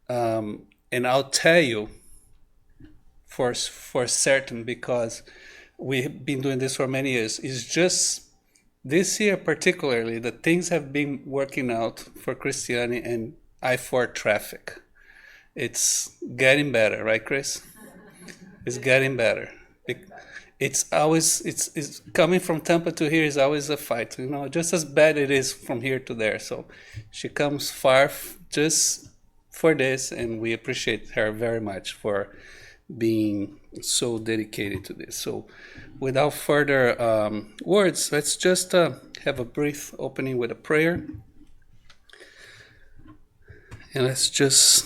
And I'll tell you for certain, because we've been doing this for many years. It's just this year particularly that things have been working out for Cristiane and I-4 traffic. It's getting better, right, Chris? It's getting better. It's always it's coming from Tampa to here is always a fight, just as bad it is from here to there. So she comes far just for this, and we appreciate her very much for being so dedicated to this. So without further words, let's just have a brief opening with a prayer, and let's just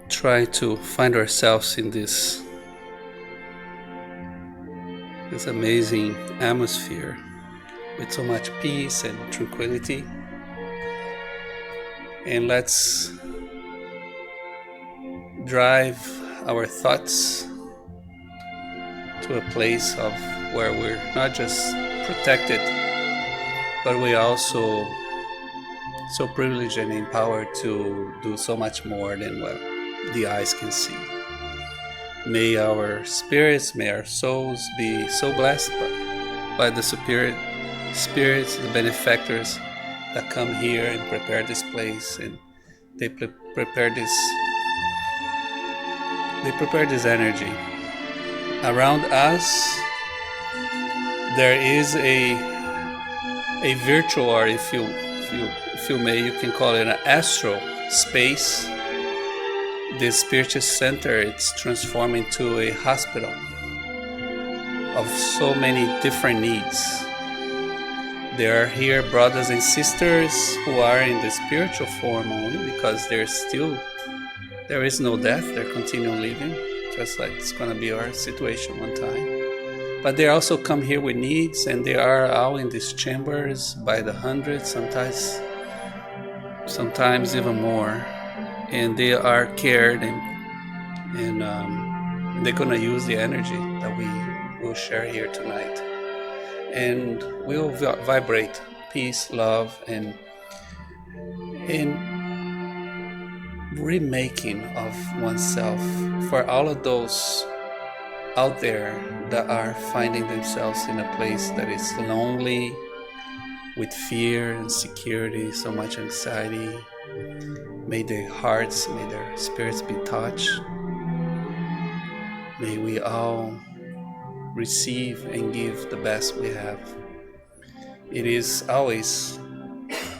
try to find ourselves in this amazing atmosphere with so much peace and tranquility. And let's drive our thoughts to a place of where we're not just protected, but we also so privileged and empowered to do so much more than what the eyes can see. May our spirits, may our souls be so blessed by the superior spirits, the benefactors that come here and prepare this place, and they prepare this energy around us. There is a virtual, or if you may, you can call it an astral space. This spiritual center, it's transformed into a hospital of so many different needs. There are here brothers and sisters who are in the spiritual form only, because there is no death. They're continuing living, just like it's going to be our situation one time. But they also come here with needs, and they are all in these chambers by the hundreds, sometimes even more. And they are cared, and they're going to use the energy that we will share here tonight. And we'll vibrate peace, love, and remaking of oneself for all of those out there that are finding themselves in a place that is lonely, with fear, insecurity, so much anxiety. May their hearts, may their spirits be touched. May we all receive and give the best we have. It is always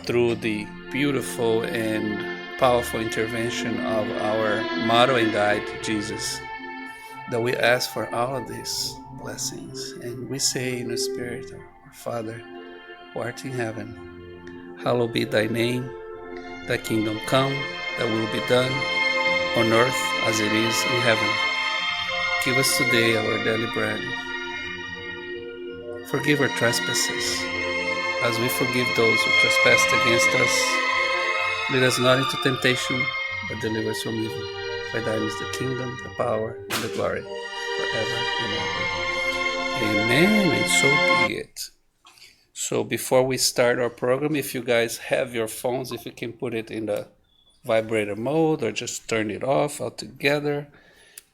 through the beautiful and powerful intervention of our model and guide, Jesus, that we ask for all of these blessings. And we say in the Spirit, our Father, who art in heaven, hallowed be thy name. Thy kingdom come, thy will be done, on earth as it is in heaven. Give us today our daily bread. Forgive our trespasses, as we forgive those who trespass against us. Lead us not into temptation, but deliver us from evil. For thine is the kingdom, the power, and the glory, forever and ever. Amen, and so be it. So before we start our program, if you guys have your phones, if you can put it in the vibrator mode or just turn it off altogether.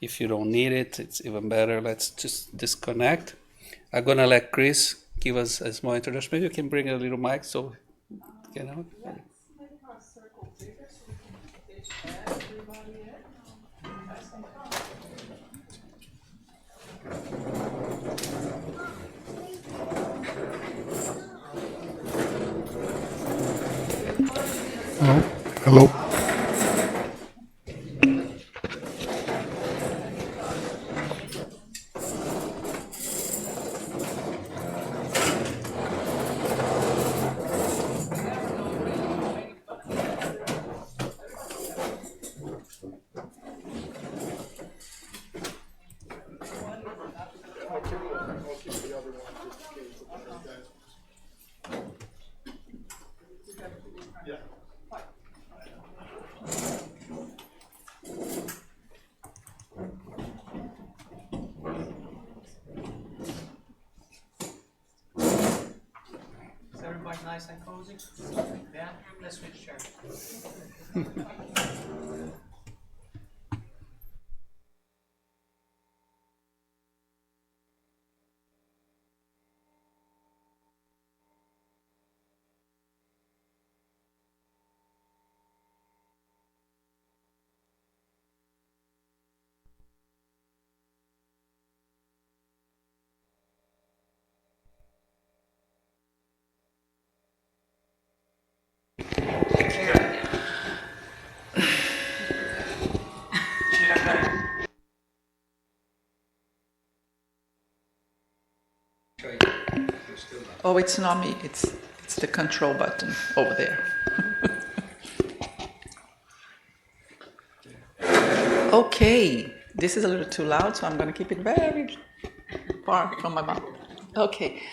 If you don't need it, it's even better. Let's just disconnect. I'm going to let Chris give us a small introduction. Maybe you can bring a little mic so you know. Hello. Is everybody nice and cozy? Yeah, let's switch chairs. Oh, it's not me. It's the control button over there. Okay, this is a little too loud, so I'm going to keep it very far from my mouth. Okay,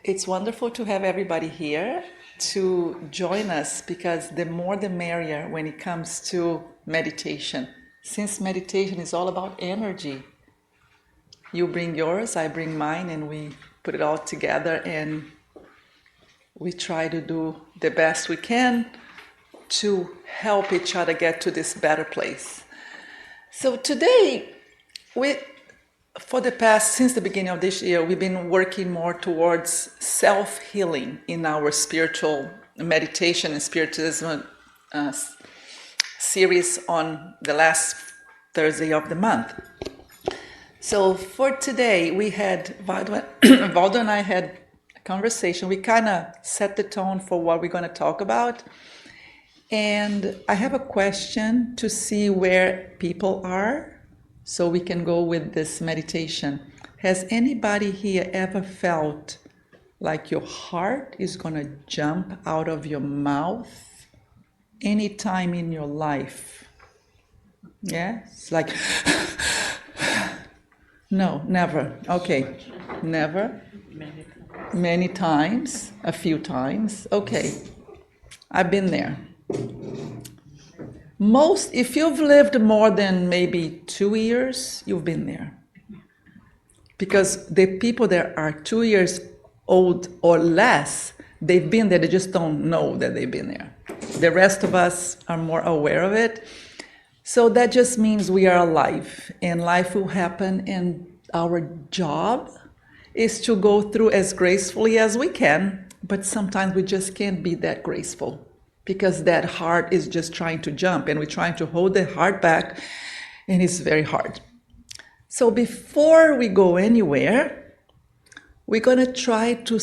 it's wonderful to have everybody here to join us, because the more the merrier when it comes to meditation. Since meditation is all about energy, you bring yours, I bring mine, and we put it all together and we try to do the best we can to help each other get to this better place. So today, since the beginning of this year, we've been working more towards self-healing in our spiritual meditation and Spiritism series on the last Thursday of the month. So for today, we had Valdo and I had a conversation. We kind of set the tone for what we're going to talk about. And I have a question to see where people are so we can go with this meditation. Has anybody here ever felt like your heart is going to jump out of your mouth any time in your life? Yeah? It's like, no, never. Okay, never. Many times, a few times. Okay, I've been there. If you've lived more than maybe 2 years, you've been there. Because the people that are 2 years old or less, they've been there, they just don't know that they've been there. The rest of us are more aware of it. So that just means we are alive, and life will happen, and our job is to go through as gracefully as we can, but sometimes we just can't be that graceful because that heart is just trying to jump, and we're trying to hold the heart back, and it's very hard. So before we go anywhere, we're going to try to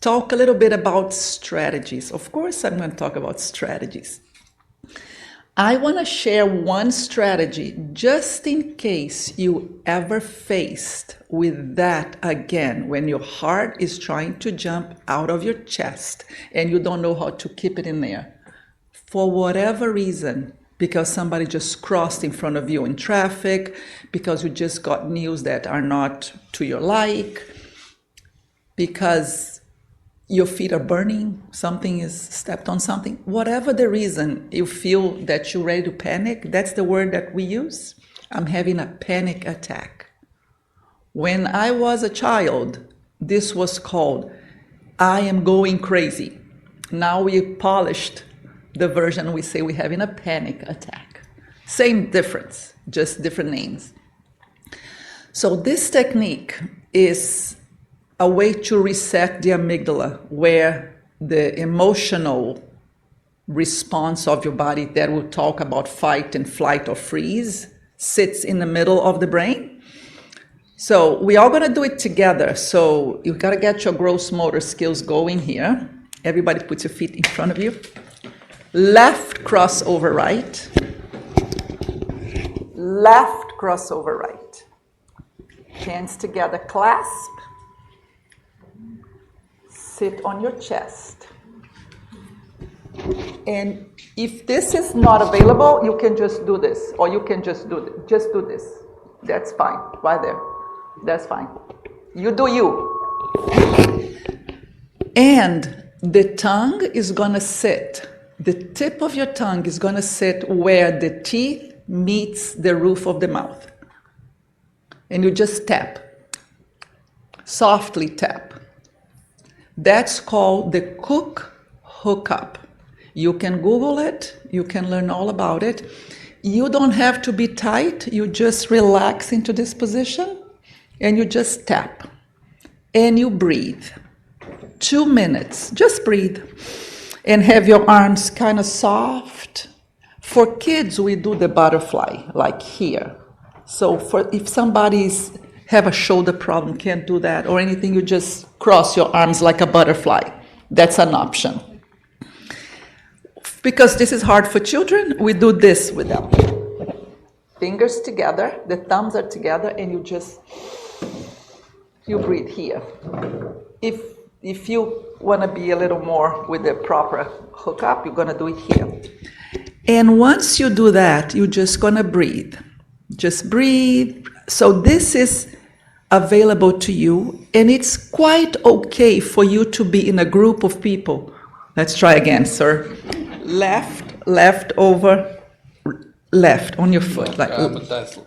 talk a little bit about strategies. Of course, I'm going to talk about strategies. I want to share one strategy just in case you ever faced with that again, when your heart is trying to jump out of your chest and you don't know how to keep it in there. For whatever reason, because somebody just crossed in front of you in traffic, because you just got news that are not to your like, because your feet are burning, something is stepped on something, whatever the reason you feel that you're ready to panic, that's the word that we use. I'm having a panic attack. When I was a child, this was called, I am going crazy. Now we polished the version, we say we're having a panic attack. Same difference, just different names. So this technique is a way to reset the amygdala, where the emotional response of your body that will talk about fight and flight or freeze sits in the middle of the brain. So we are going to do it together. So you've got to get your gross motor skills going here. Everybody put your feet in front of you. Left crossover right. Left crossover right. Hands together, clasp. Sit on your chest. And if this is not available, you can just do this, or you can just do this. That's fine, right there. That's fine. You do you. And the tongue is gonna sit. The tip of your tongue is gonna sit where the teeth meets the roof of the mouth. And you just tap. Softly tap. That's called the cook hookup. You can Google it, you can learn all about it. You don't have to be tight, you just relax into this position and you just tap and you breathe. 2 minutes, just breathe and have your arms kind of soft. For kids, we do the butterfly, like here. So if somebody's have a shoulder problem, can't do that or anything, you just cross your arms like a butterfly. That's an option. Because this is hard for children, we do this with them. Fingers together, the thumbs are together, and you breathe here. If you want to be a little more with the proper hookup, you're going to do it here. And once you do that, you're just going to breathe. Just breathe. So this is available to you, and it's quite okay for you to be in a group of people. Let's try again, sir. Left over, left on your foot.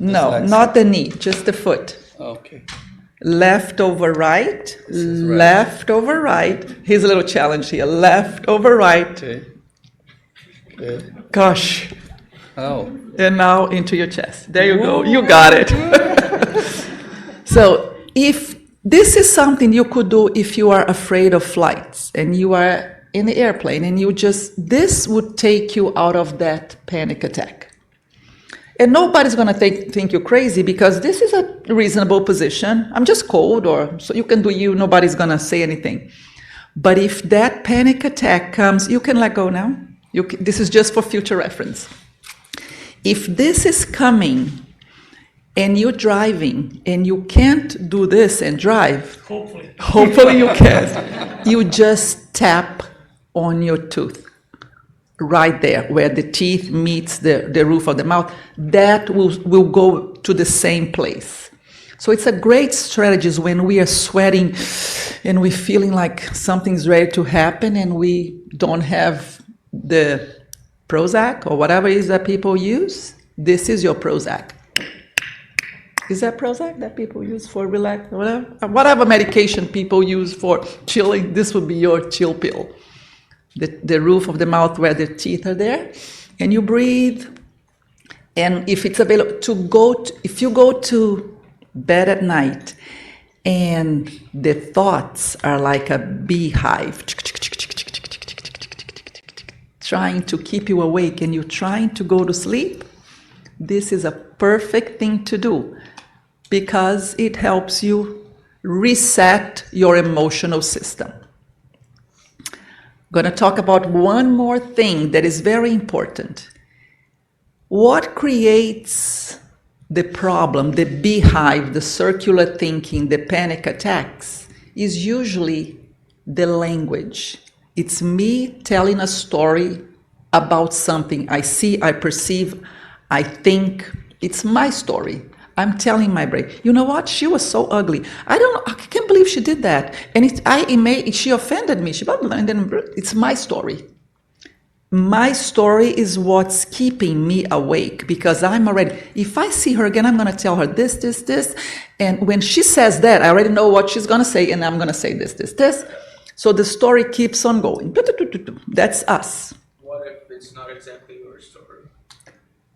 Not the knee, just the foot. Okay. Left over right, left over right. Here's a little challenge here. Left over right. Okay. Gosh. Oh. And now into your chest. There you go. You got it. So if this is something you could do if you are afraid of flights and you are in the airplane and this would take you out of that panic attack. And nobody's going to think you're crazy because this is a reasonable position. I'm just cold, or so you can do you. Nobody's going to say anything. But if that panic attack comes, you can let go now. This is just for future reference. If this is coming and you're driving and you can't do this and drive, hopefully you can, you just tap on your tooth. Right there, where the teeth meets the roof of the mouth, that will go to the same place. So it's a great strategy when we are sweating and we're feeling like something's ready to happen and we don't have the Prozac or whatever it is that people use. This is your Prozac. Is that Prozac that people use for relax, whatever medication people use for chilling? This would be your chill pill. The roof of the mouth where the teeth are there, and you breathe. And if it's available if you go to bed at night and the thoughts are like a beehive trying to keep you awake and you're trying to go to sleep, this is a perfect thing to do because it helps you reset your emotional system. I'm going to talk about one more thing that is very important. What creates the problem, the beehive, the circular thinking, the panic attacks, is usually the language. It's me telling a story about something I see, I perceive, I think. It's my story. I'm telling my brain, you know what? She was so ugly. I can't believe she did that. And she offended me. And then it's my story. My story is what's keeping me awake because I'm already, if I see her again, I'm going to tell her this. And when she says that, I already know what she's going to say, and I'm going to say this. So the story keeps on going. That's us. What if it's not exactly your story?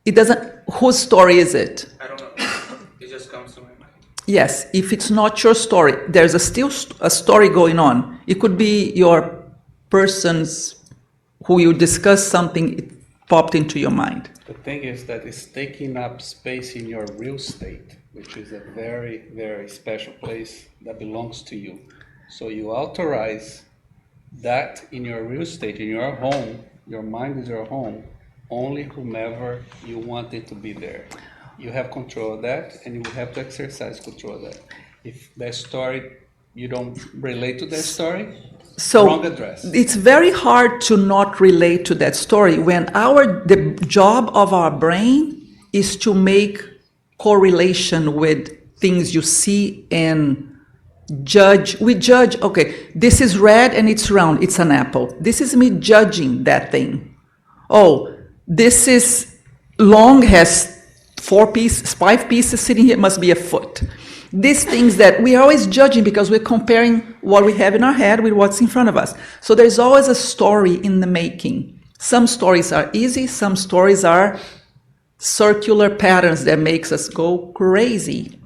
It doesn't, whose story is it? I don't know. It just comes to my mind. Yes, if it's not your story, there's still a story going on. It could be your person's who you discuss something, it popped into your mind. The thing is that it's taking up space in your real state, which is a very, very special place that belongs to you. So you authorize that in your real state, in your home, your mind is your home, only whomever you want it to be there. You have control of that, and you have to exercise control of that. If that story, you don't relate to that story, so wrong address. It's very hard to not relate to that story when the job of our brain is to make correlation with things you see and judge. We judge, okay, this is red and it's round, it's an apple. This is me judging that thing. Oh, this is long, has 5 pieces sitting here, must be a foot. These things that we're always judging because we're comparing what we have in our head with what's in front of us. So there's always a story in the making. Some stories are easy, some stories are circular patterns that makes us go crazy.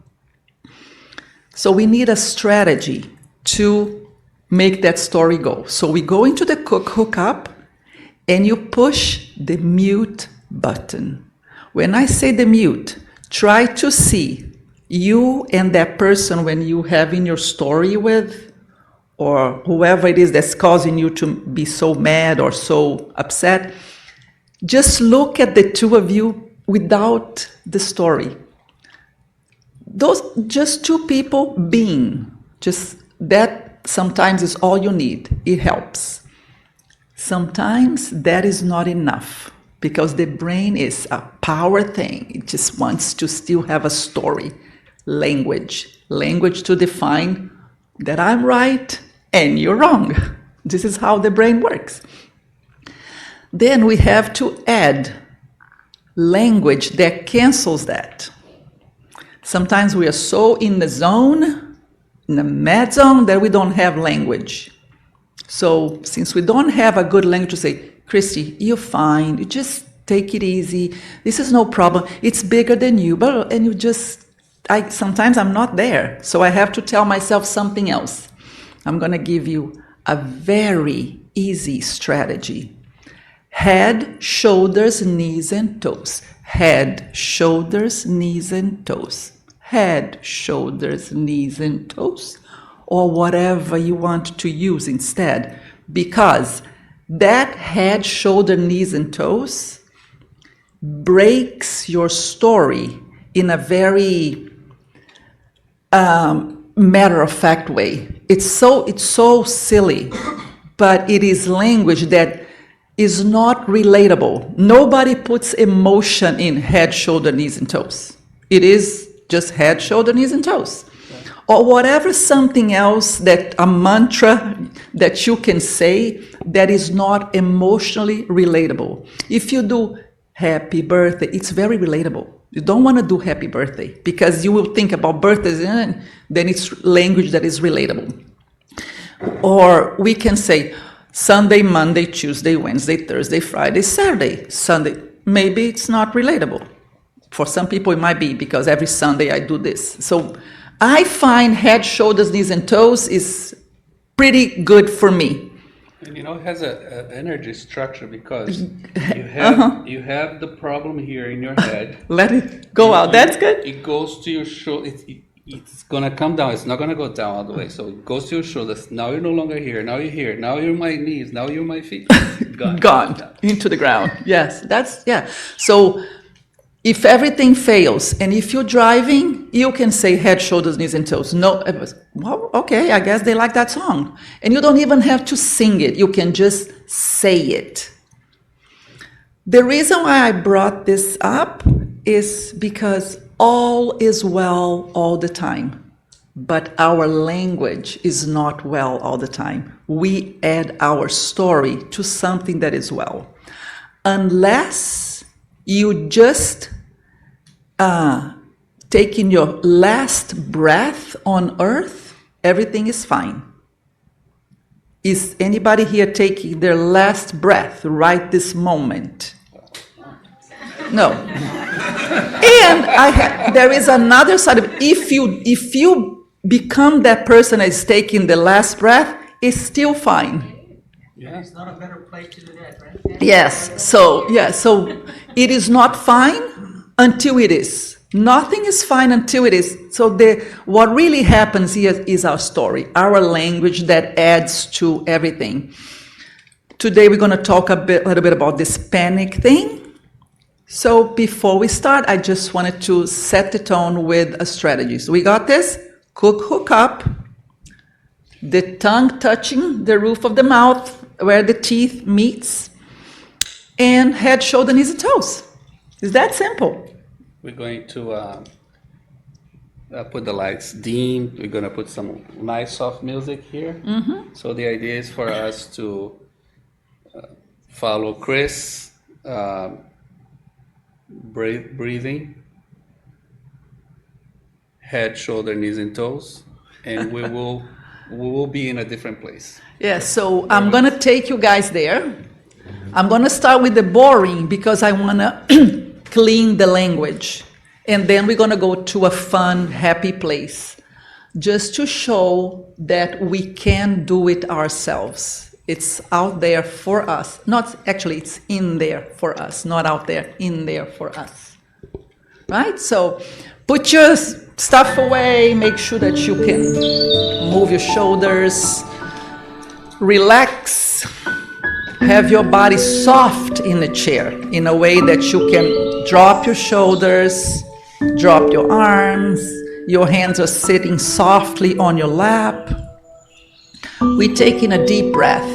So we need a strategy to make that story go. So we go into the hookup and you push the mute button. When I say the mute, try to see you and that person when you having your story with, or whoever it is that's causing you to be so mad or so upset. Just look at the two of you without the story. Those just two people being, just that sometimes is all you need. It helps. Sometimes that is not enough because the brain is a power thing. It just wants to still have a story. Language to define that I'm right and you're wrong. This is how the brain works. Then we have to add language that cancels that. Sometimes we are so in the zone, in the mad zone, that we don't have language. So since we don't have a good language to say, Christy, you're fine, you just take it easy, this is no problem, it's bigger than you, but and you just, sometimes I'm not there, so I have to tell myself something else. I'm going to give you a very easy strategy. Head, shoulders, knees, and toes. Head, shoulders, knees, and toes. Head, shoulders, knees, and toes. Or whatever you want to use instead. Because that head, shoulder, knees, and toes breaks your story in a very matter-of-fact way. It's so silly, but it is language that is not relatable. Nobody puts emotion in head, shoulder, knees, and toes. It is just head, shoulder, knees, and toes. Or whatever something else, that a mantra that you can say that is not emotionally relatable. If you do happy birthday, it's very relatable. You don't want to do happy birthday because you will think about birthdays and then it's language that is relatable. Or we can say Sunday, Monday, Tuesday, Wednesday, Thursday, Friday, Saturday, Sunday. Maybe it's not relatable. For some people it might be because every Sunday I do this. So I find head, shoulders, knees, and toes is pretty good for me. And it has an energy structure because you have the problem here in your head. Let it go out. That's good. It goes to your shoulder. It's gonna come down. It's not gonna go down all the way. So it goes to your shoulders. Now you're no longer here. Now you're here. Now you're my knees. Now you're my feet. Gone into the ground. Yes, So if everything fails, and if you're driving, you can say head, shoulders, knees, and toes. No, well, okay, I guess they like that song. And you don't even have to sing it. You can just say it. The reason why I brought this up is because all is well all the time, but our language is not well all the time. We add our story to something that is well. Unless you just taking your last breath on earth, everything is fine. Is anybody here taking their last breath right this moment? No. And there is another side of if you become that person that is taking the last breath, it's still fine. Yeah. It's not a better place to do that, right? Yes. So it is not fine until it is. Nothing is fine until it is. So what really happens here is our story, our language that adds to everything. Today we're going to talk a little bit about this panic thing. So before we start, I just wanted to set the tone with a strategy. So we got this, hook up, the tongue touching the roof of the mouth where the teeth meets, and head, shoulder, knees, and toes. It's that simple. We're going to put the lights dim. We're going to put some nice soft music here. Mm-hmm. So the idea is for us to follow Chris, breathing, head, shoulder, knees, and toes, and we will be in a different place. Yeah, so I'm going to take you guys there. I'm going to start with the boring because I want to clean the language. And then we're going to go to a fun, happy place just to show that we can do it ourselves. It's out there for us. Not actually, it's in there for us, not out there, in there for us. Right? So put your stuff away, make sure that you can move your shoulders, relax, have your body soft in the chair in a way that you can drop your shoulders, drop your arms, your hands are sitting softly on your lap. We're taking a deep breath.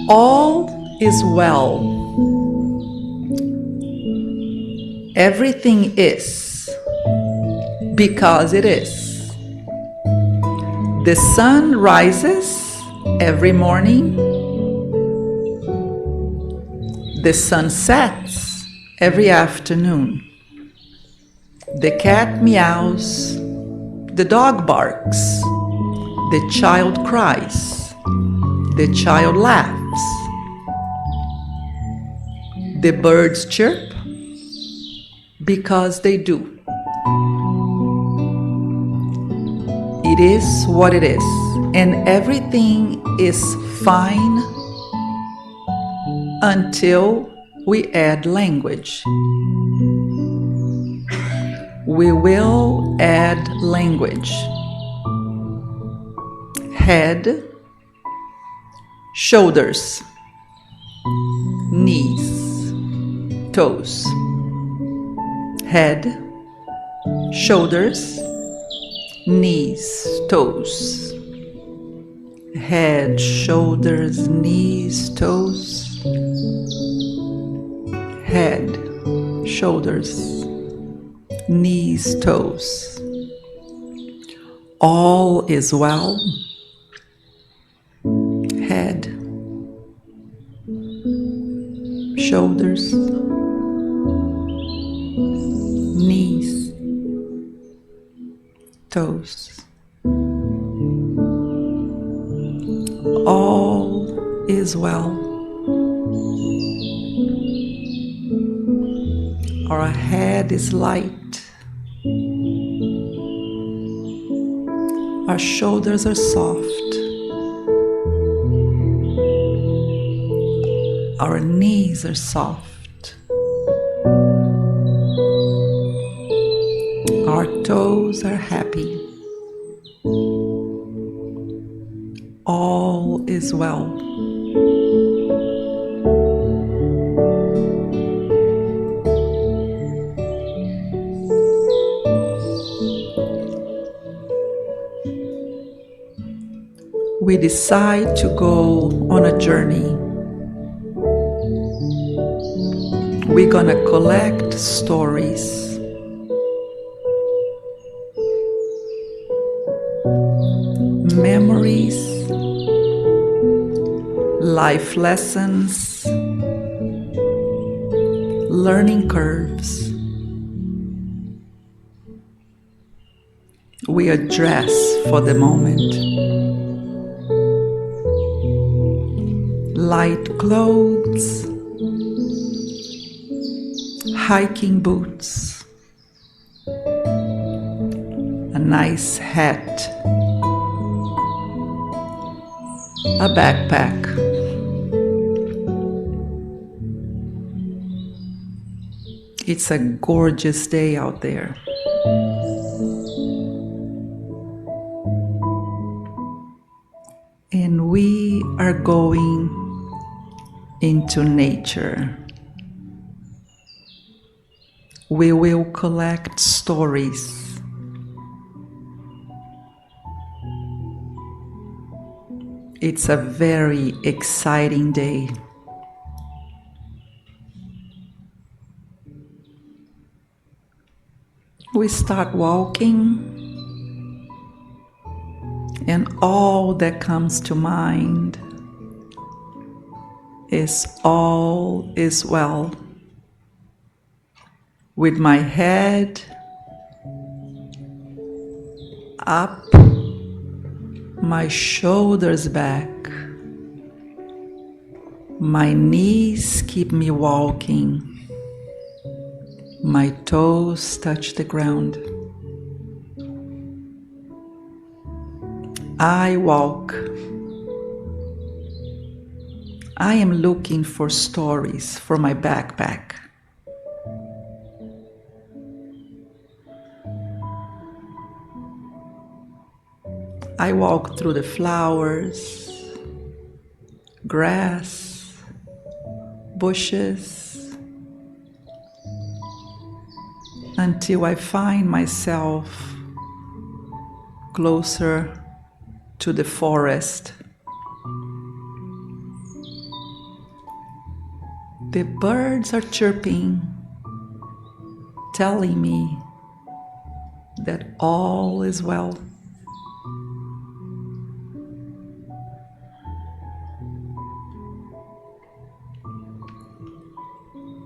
All is well. Everything is because it is. The sun rises every morning. The sun sets every afternoon. The cat meows. The dog barks. The child cries. The child laughs. The birds chirp because they do. It is what it is, and everything is fine until we add language. We will add language. Head, shoulders, knees, toes. Head, shoulders, knees, toes. Head, shoulders, knees, toes. Head, shoulders, knees, toes. All is well. Head, shoulders, knees, toes. All is well. Our head is light. Our shoulders are soft. Our knees are soft. Our toes are happy. All is well. We decide to go on a journey. We're gonna collect stories. Memories, life lessons, learning curves. We are dressed for the moment. Light clothes, hiking boots, a nice hat, a backpack. It's a gorgeous day out there. And we are going into nature. We will collect stories. It's a very exciting day. We start walking, and all that comes to mind is all is well. With my head up, my shoulders back, My knees keep me walking. My toes touch the ground. I walk. I am looking for stories for my backpack. I walk through the flowers, grass, bushes, until I find myself closer to the forest. The birds are chirping, telling me that all is well.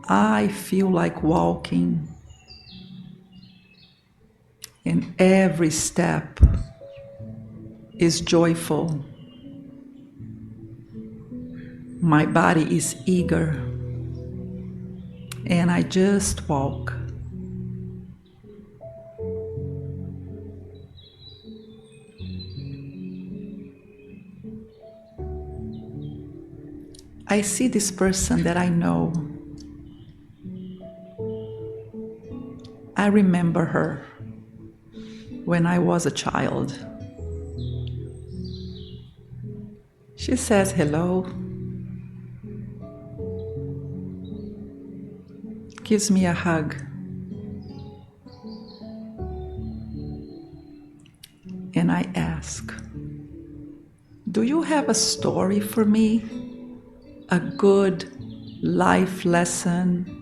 I feel like walking, and every step is joyful. My body is eager, and I just walk. I see this person that I know. I remember her when I was a child. She says hello, gives me a hug, and I ask, "Do you have a story for me? A good life lesson?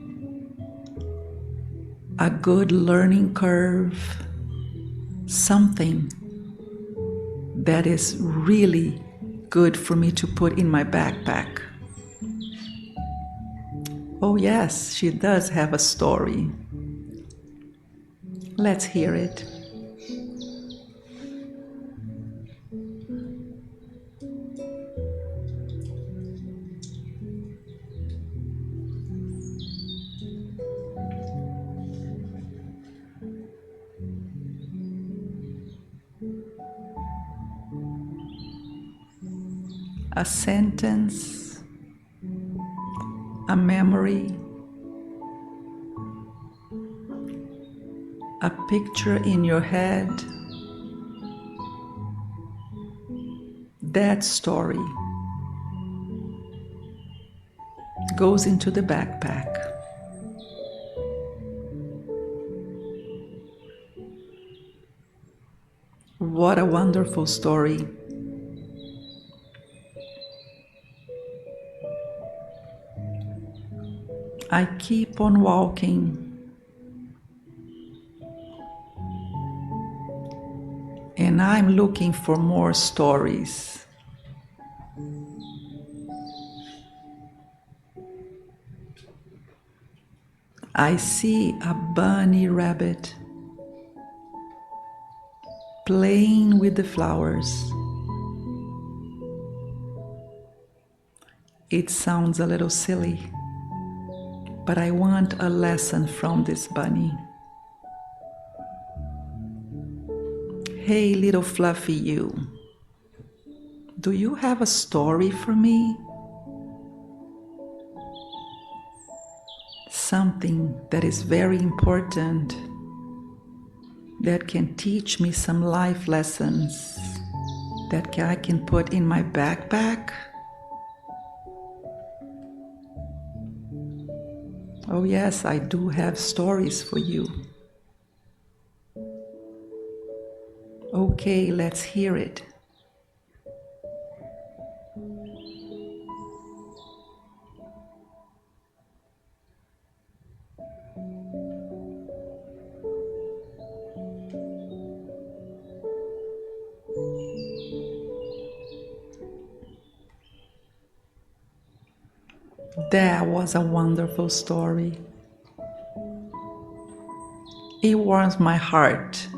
A good learning curve? Something that is really good for me to put in my backpack?" Oh yes, she does have a story. Let's hear it. A sentence, a memory, a picture in your head. That story goes into the backpack. What a wonderful story. I keep on walking, and I'm looking for more stories. I see a bunny rabbit playing with the flowers. It sounds a little silly, but I want a lesson from this bunny. Hey, little fluffy you, do you have a story for me? Something that is very important, that can teach me some life lessons that I can put in my backpack? Oh yes, I do have stories for you. Okay, let's hear it. That was a wonderful story. It warms my heart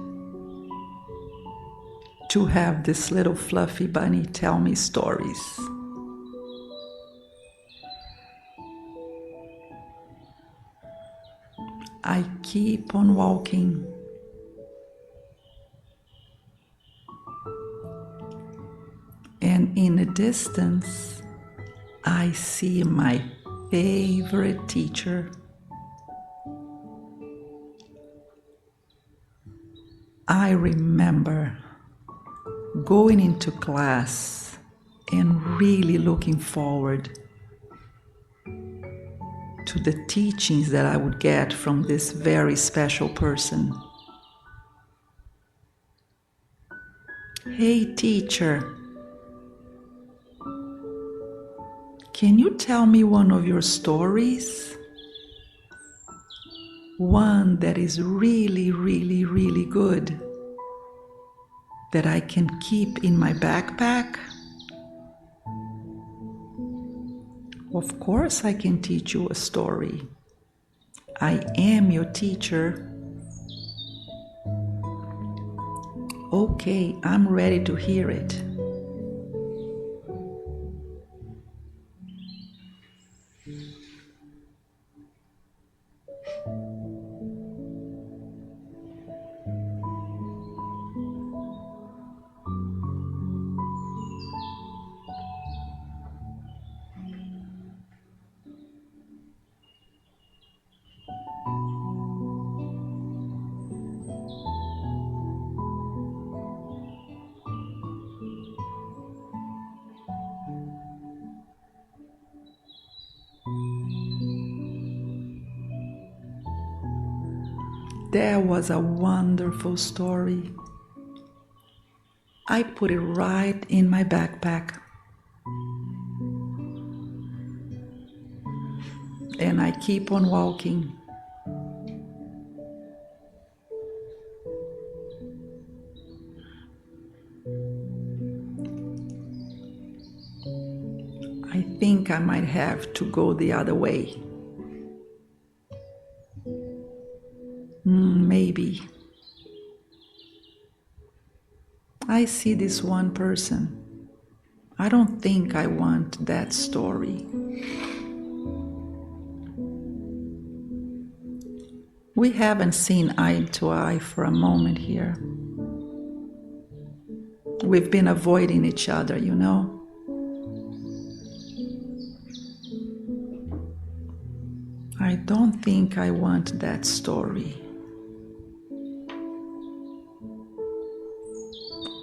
to have this little fluffy bunny tell me stories. I keep on walking. And in the distance, I see my favorite teacher. I remember going into class and really looking forward to the teachings that I would get from this very special person. Hey teacher, can you tell me one of your stories? One that is really, really, really good, that I can keep in my backpack? Of course I can teach you a story. I am your teacher. Okay, I'm ready to hear it. That was a wonderful story. I put it right in my backpack. And I keep on walking. I think I might have to go the other way. Maybe. I see this one person. I don't think I want that story. We haven't seen eye to eye for a moment here. We've been avoiding each other, you know. I don't think I want that story.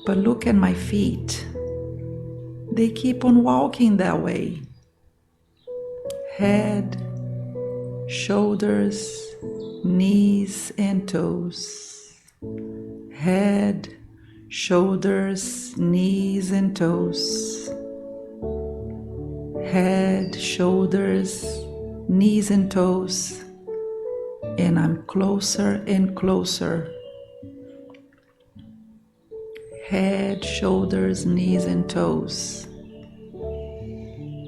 But look at my feet. They keep on walking that way. Head, shoulders, knees and toes. Head, shoulders, knees and toes. Head, shoulders, knees and toes. And I'm closer and closer. Head, shoulders, knees and toes.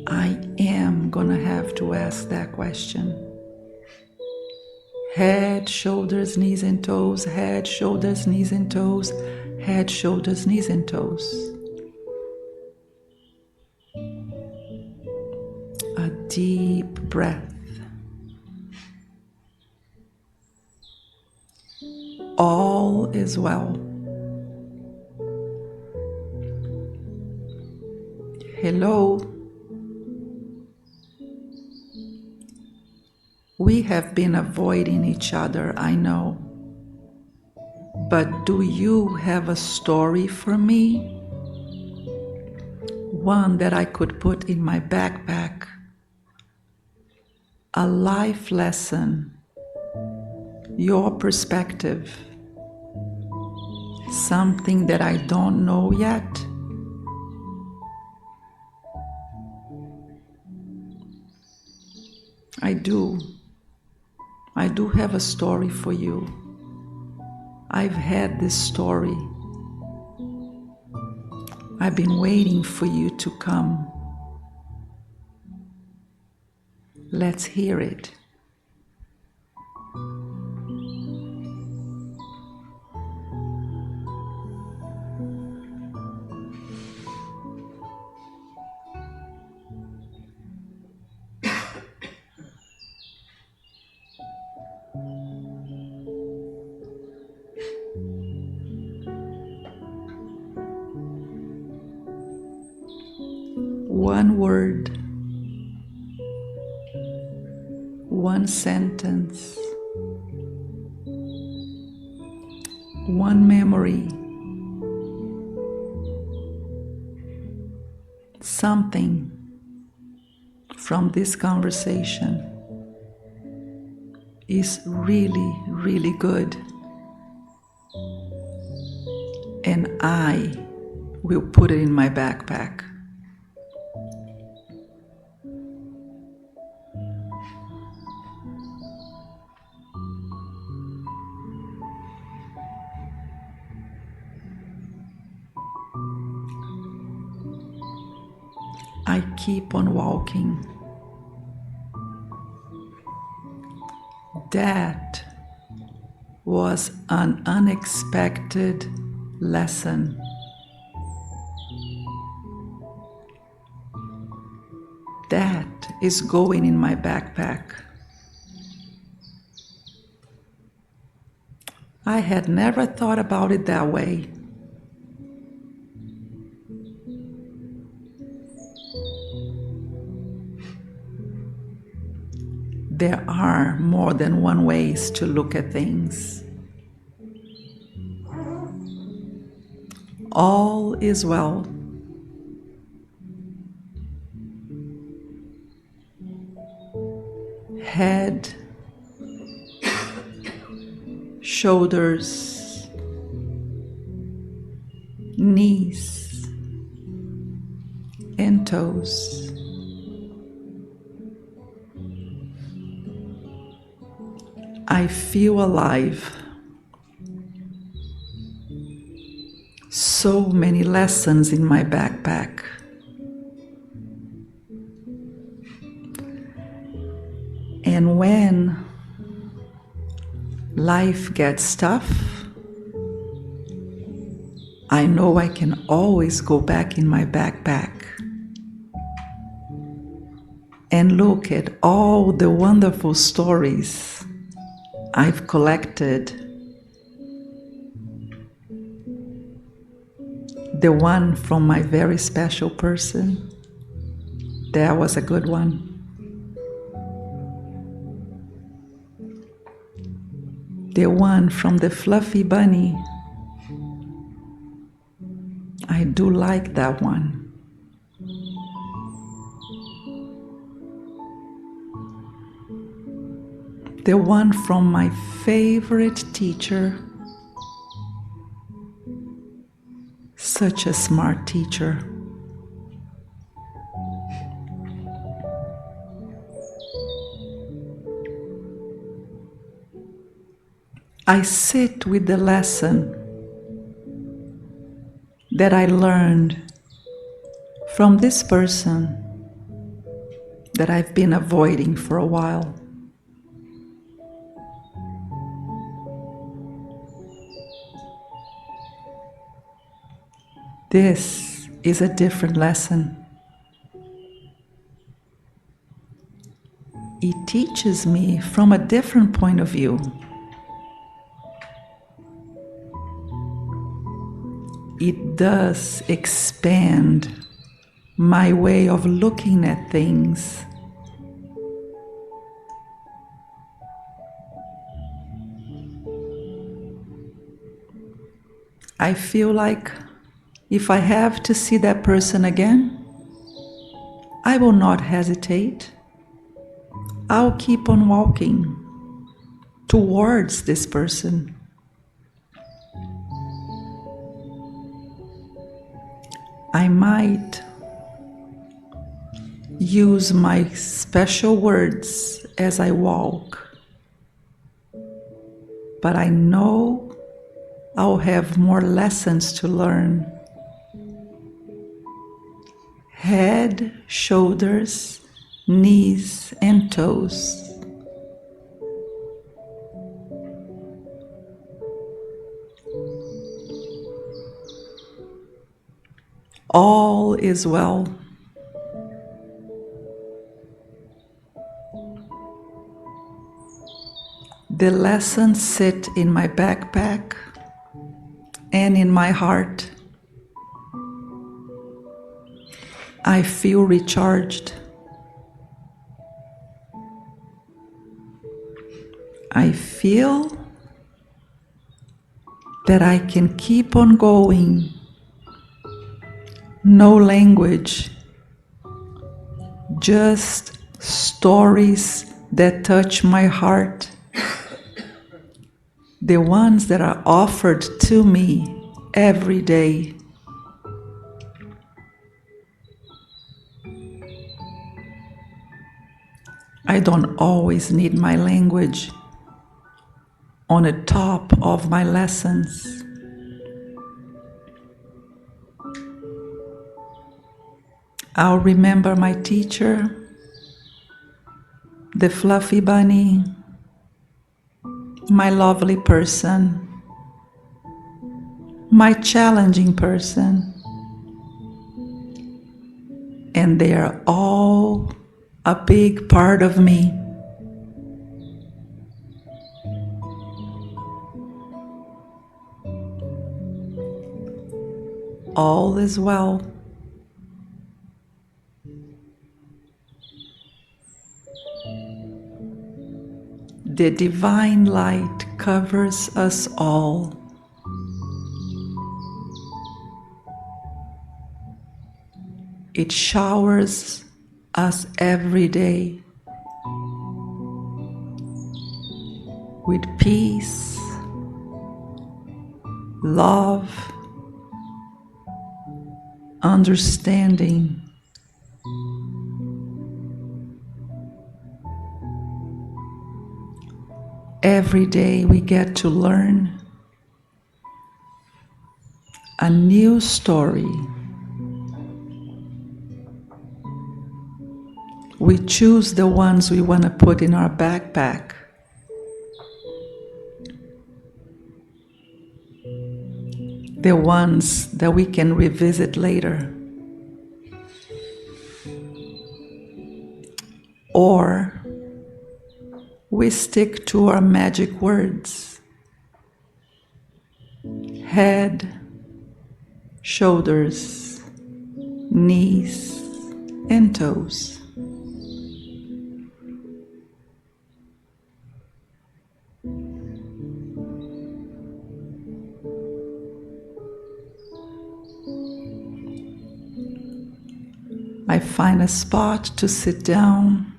I am gonna have to ask that question. Head, shoulders, knees and toes. Head, shoulders, knees and toes. Head, shoulders, knees and toes. A deep breath. All is well. Hello. We have been avoiding each other, I know. But do you have a story for me? One that I could put in my backpack. A life lesson. Your perspective. Something that I don't know yet. I do have a story for you. I've had this story. I've been waiting for you to come. Let's hear it. one word, one sentence, one memory, something from this conversation is really, really good, and I will put it in my backpack. I keep on walking. That was an unexpected lesson. That is going in my backpack. I had never thought about it that way. There are more than one ways to look at things. All is well. Head, shoulders, knees, and toes. I feel alive. So many lessons in my backpack. And when life gets tough, I know I can always go back in my backpack and look at all the wonderful stories I've collected. The one from my very special person, that was a good one. The one from the fluffy bunny, I do like that one. The one from my favorite teacher, such a smart teacher. I sit with the lesson that I learned from this person that I've been avoiding for a while. This is a different lesson. It teaches me from a different point of view. It does expand my way of looking at things. I feel like if I have to see that person again, I will not hesitate. I'll keep on walking towards this person. I might use my special words as I walk, but I know I'll have more lessons to learn. Head, shoulders, knees, and toes. All is well. The lessons sit in my backpack and in my heart. I feel recharged. I feel that I can keep on going. No language, just stories that touch my heart. The ones that are offered to me every day. I don't always need my language on the top of my lessons. I'll remember my teacher, the fluffy bunny, my lovely person, my challenging person, and they are all a big part of me. All is well. The divine light covers us all. It showers us every day with peace, love, understanding. Every day we get to learn a new story. We choose the ones we want to put in our backpack. The ones that we can revisit later. Or we stick to our magic words. Head, shoulders, knees, and toes. I find a spot to sit down.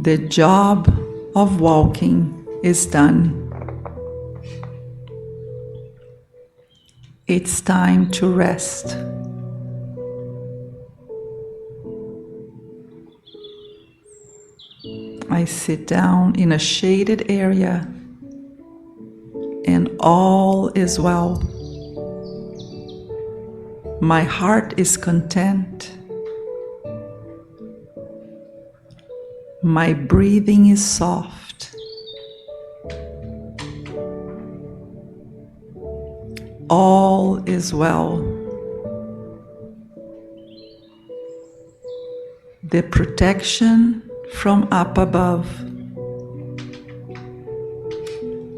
The job of walking is done. It's time to rest. I sit down in a shaded area and all is well. My heart is content. My breathing is soft. All is well. The protection from up above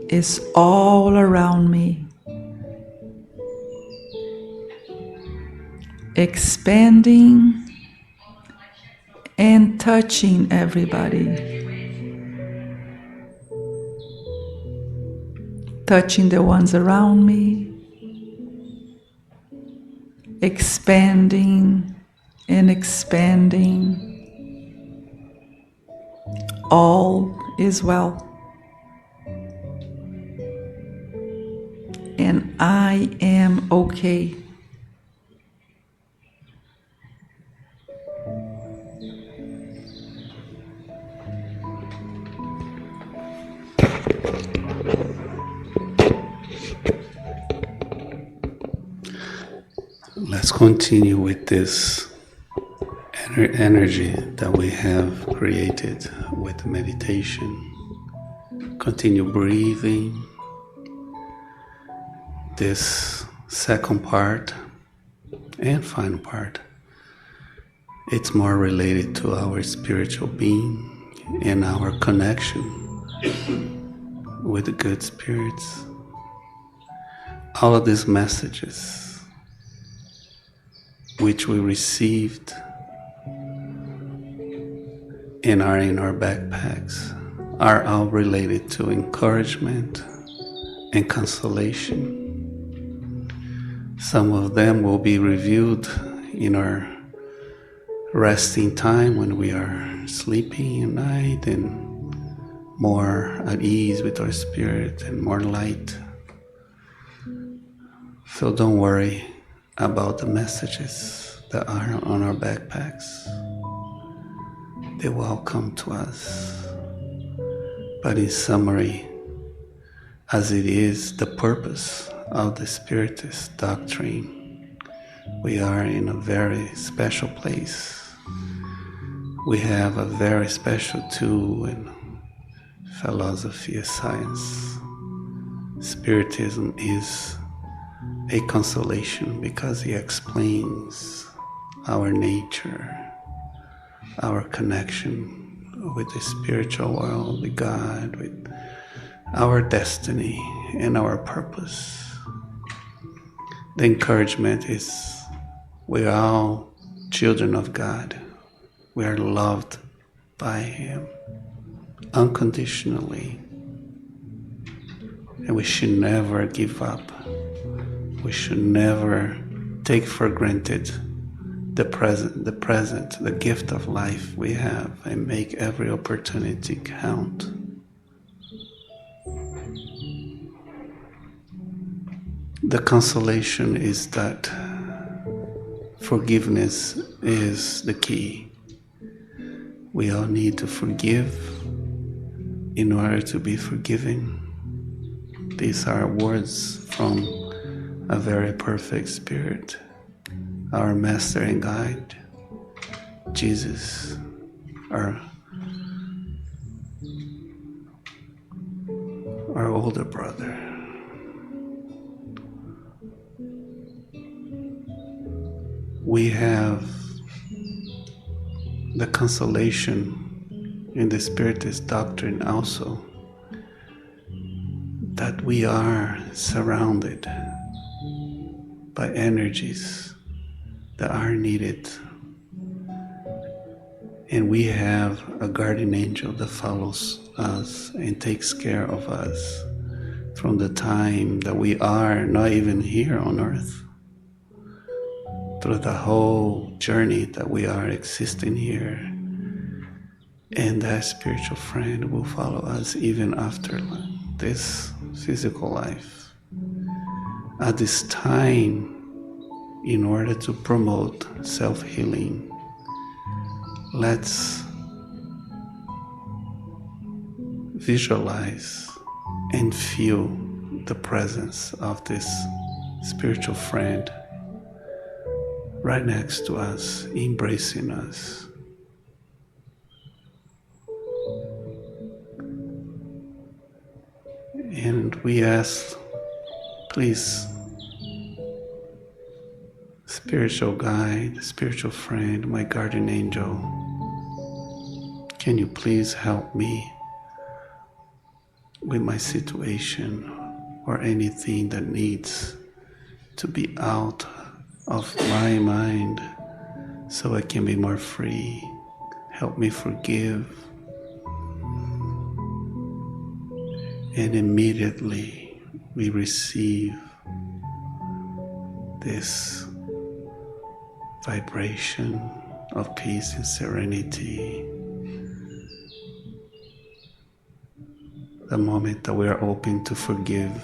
is all around me, expanding and touching everybody, touching the ones around me, expanding and expanding. All is well. And I am okay. Let's continue with this energy that we have created with meditation. Continue breathing. This second part and final part, it's more related to our spiritual being and our connection with the good spirits. All of these messages which we received and are in our backpacks are all related to encouragement and consolation. Some of them will be reviewed in our resting time when we are sleeping at night and more at ease with our spirit and more light. So don't worry about the messages that are on our backpacks. They will all come to us. But in summary, as it is the purpose of the Spiritist doctrine, we are in a very special place. We have a very special tool in philosophy of science. Spiritism is a consolation because it explains our nature, our connection with the spiritual world, with God, with our destiny and our purpose. The encouragement is we are all children of God. We are loved by Him unconditionally. And we should never give up. We should never take for granted the present, the gift of life we have, and make every opportunity count. The consolation is that forgiveness is the key. We all need to forgive in order to be forgiven. These are words from a very perfect spirit, our master and guide, Jesus, our older brother. We have the consolation in the Spiritist doctrine also that we are surrounded by energies that are needed, and we have a guardian angel that follows us and takes care of us from the time that we are not even here on earth, through the whole journey that we are existing here. And that spiritual friend will follow us even after this physical life. At this time, in order to promote self-healing, let's visualize and feel the presence of this spiritual friend right next to us, embracing us. And we ask, please, spiritual guide, spiritual friend, my guardian angel, can you please help me with my situation or anything that needs to be out of my mind so I can be more free. Help me forgive. And immediately we receive this vibration of peace and serenity. The moment that we are open to forgive,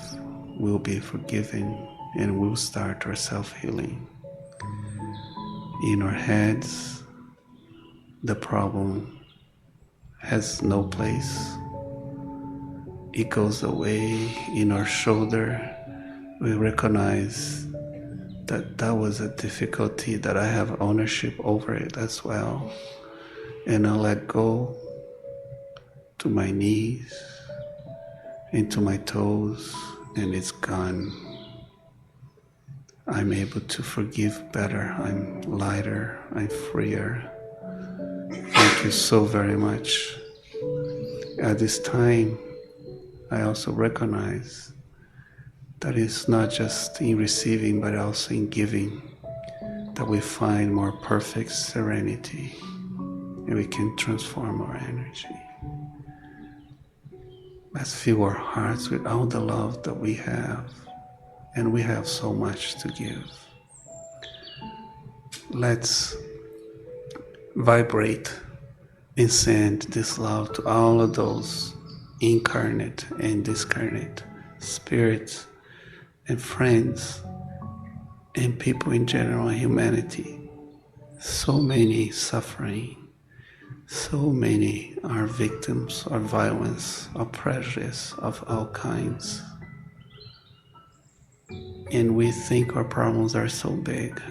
we'll be forgiven and we'll start our self-healing. In our heads, the problem has no place. It goes away. In our shoulder, we recognize that that was a difficulty, that I have ownership over it as well. And I let go to my knees, into my toes, and it's gone. I'm able to forgive better. I'm lighter. I'm freer. Thank you so very much. At this time, I also recognize that it's not just in receiving, but also in giving that we find more perfect serenity and we can transform our energy. Let's fill our hearts with all the love that we have, and we have so much to give. Let's vibrate and send this love to all of those incarnate and discarnate spirits and friends and people in general, humanity. So many suffering, so many are victims of violence, of prejudice of all kinds. And we think our problems are so big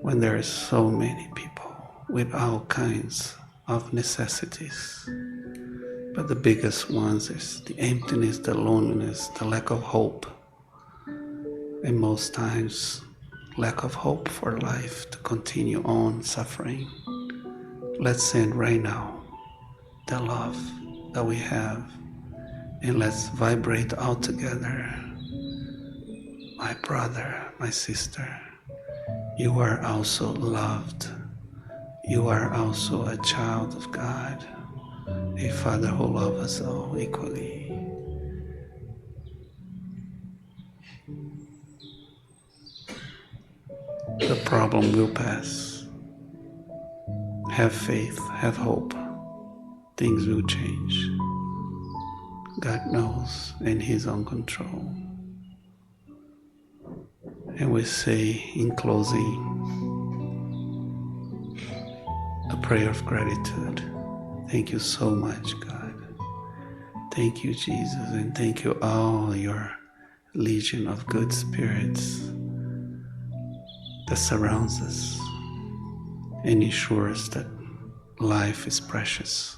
when there are so many people with all kinds of necessities. But the biggest ones is the emptiness, the loneliness, the lack of hope. And most times, lack of hope for life to continue on suffering. Let's send right now the love that we have, and let's vibrate all together. My brother, my sister, you are also loved. You are also a child of God, a Father who loves us all equally. The problem will pass. Have faith, have hope. Things will change. God knows, and He's on control. And we say in closing a prayer of gratitude. Thank you so much, God. Thank you, Jesus, and thank you all your legion of good spirits that surrounds us and ensures that life is precious.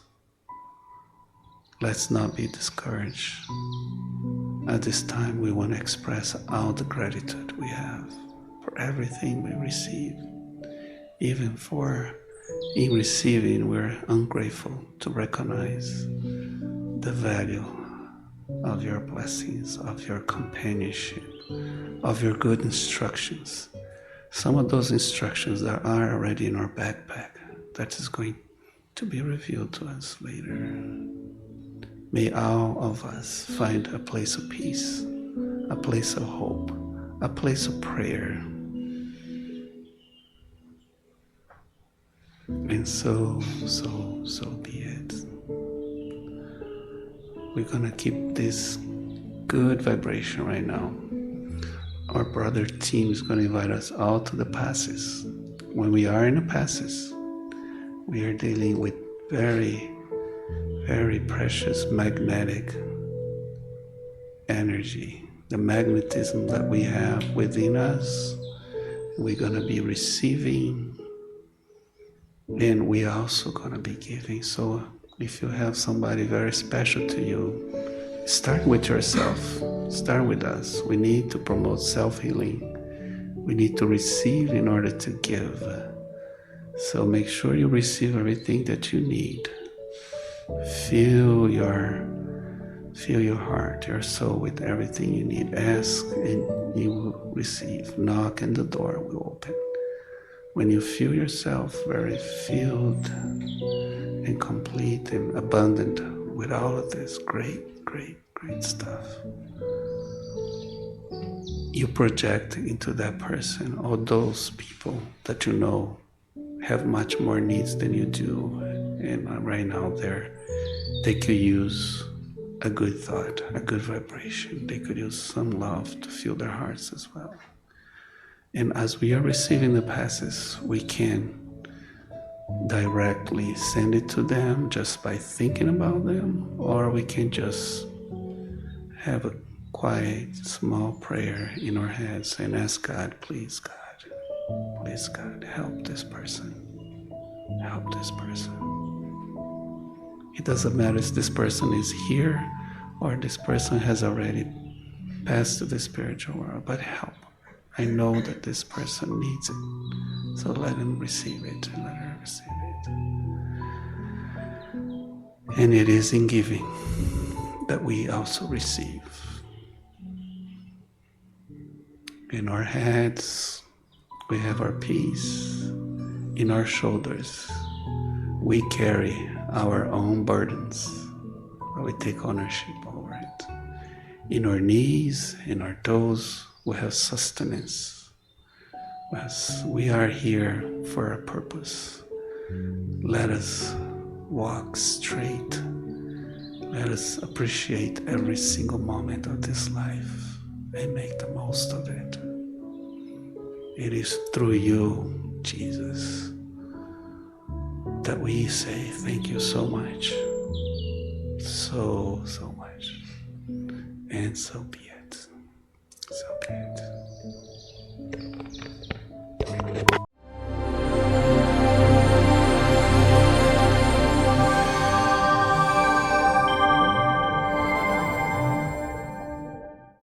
Let's not be discouraged. At this time, we want to express all the gratitude we have for everything we receive. Even for in receiving, we're ungrateful to recognize the value of your blessings, of your companionship, of your good instructions. Some of those instructions that are already in our backpack, that is going to be revealed to us later. May all of us find a place of peace, a place of hope, a place of prayer. And so be it. We're gonna keep this good vibration right now. Our brother team is gonna invite us all to the passes. When we are in the passes, we are dealing with very, very precious magnetic energy. The magnetism that we have within us, we're gonna be receiving, and we're also gonna be giving. So if you have somebody very special to you, start with yourself. Start with us. We need to promote self-healing. We need to receive in order to give. So make sure you receive everything that you need. Fill your heart, your soul with everything you need. Ask and you will receive. Knock and the door will open. When you feel yourself very filled and complete and abundant with all of this great stuff, you project into that person or those people that you know have much more needs than you do, and right now they could use a good thought, a good vibration. They could use some love to fill their hearts as well. And as we are receiving the passes, we can directly send it to them just by thinking about them, or we can just have a quiet, small prayer in our heads and ask God, please God, help this person. Help this person. It doesn't matter if this person is here or this person has already passed to the spiritual world, but help. I know that this person needs it. So let him receive it and let her receive it. And it is in giving that we also receive. In our heads, We have our peace in our shoulders. We carry our own burdens, but we take ownership over it. In our knees, in our toes, we have sustenance. Yes, we are here for a purpose. Let us walk straight. Let us appreciate every single moment of this life and make the most of it. It is through you, Jesus, that we say thank you so much. So much. And so be it. So be it.